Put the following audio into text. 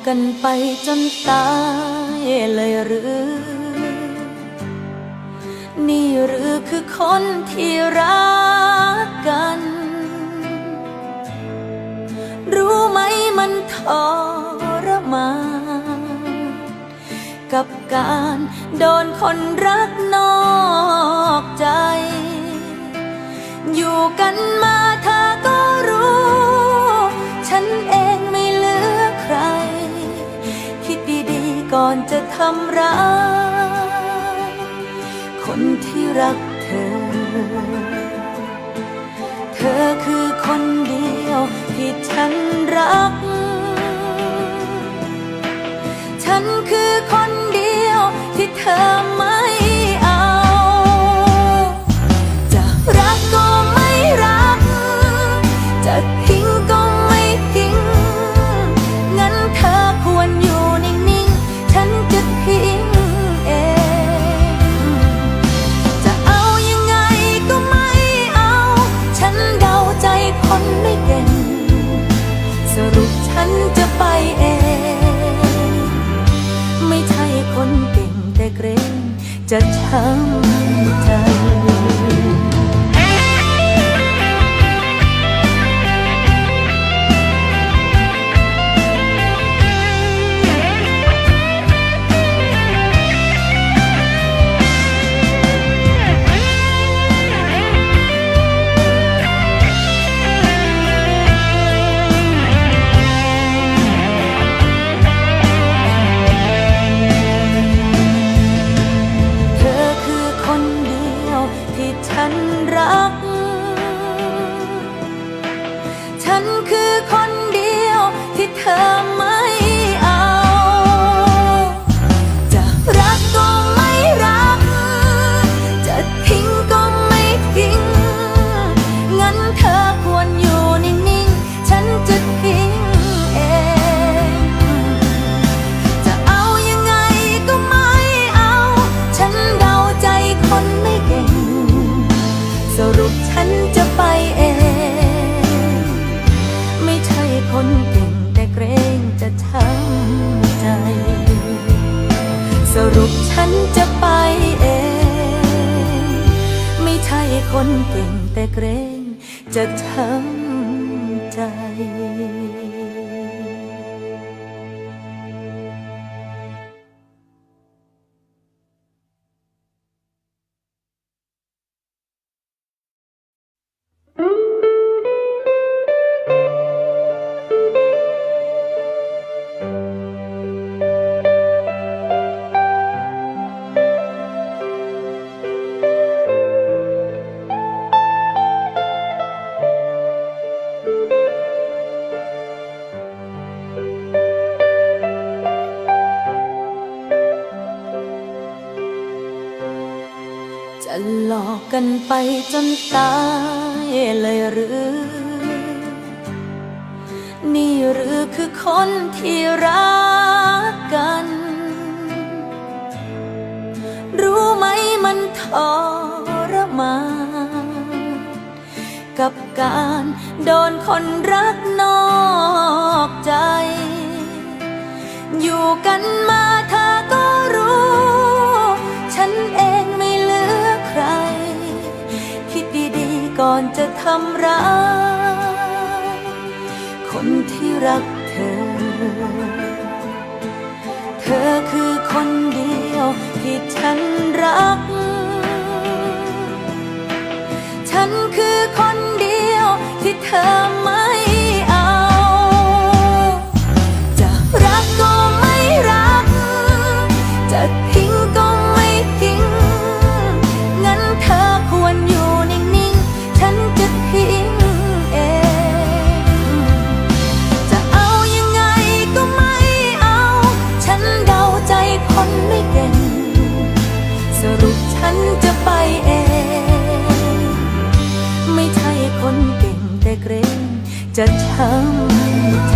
กันไปจนตายเลยหรือนี่หรือคือคนที่รักกันรู้ไหมมันทรมานกับการโดนคนรักนอกใจอยู่กันมาเธอก็รู้ฉันเองไม่เหลือใครคิดดีๆก่อนจะทำร้ายคนที่รักเธอเธอคือคนเดียวที่ฉันรักฉันคือคนเดียวที่เธอไม่เอาจะรักก็ไม่รักจะทิ้งก็ไม่ทิ้งงั้นเธอควรอยู่นิ่งๆฉันจะทิ้งเองจะเอายังไงก็ไม่เอาฉันเดาใจคนไม่เก่งสรุปฉันจะไปเองไม่ใช่คนเก่งแต่เกรงจะช้ำใจฉันรักฉันคือคนเดียวที่เธอไม่เอาจะรักก็ไม่รักจะทิ้งก็ไม่ทิ้งงั้นเธอควรอยู่นิ่งๆฉันจะทิ้งเองจะเอายังไงก็ไม่เอาฉันเดาใจคนไม่เก่งสรุปฉันจะไปเองไม่ใช่คนเก่งแต่เกรงจะช้ำใจสรุปฉันจะไปเองไม่ใช่คนเก่งแต่เกรงจะช้ำใจจะหลอกกันไปจนตายเลยหรือนี่หรือคือคนที่รักกันรู้ไหมมันทรมานกับการโดนคนรักนอกใจอยู่กันมาเธอก็รู้ฉันเองไม่เหลือใครคิดดีๆก่อนจะทำร้ายคนที่รักเธอเธอคือคนเดียวที่ฉันรักฉันคือคนเดียวที่เธอไม่เอาจะรักก็ไม่รักจะทิ้งก็ไม่ทิ้งงั้นเธอควรอยู่นิ่งๆฉันจะทิ้งเองจะเอายังไงก็ไม่เอาฉันเดาใจคนไม่เก่งสรุปฉันจะไปเองไม่ใช่คนเก่งแต่เกรงจะช้ำใจ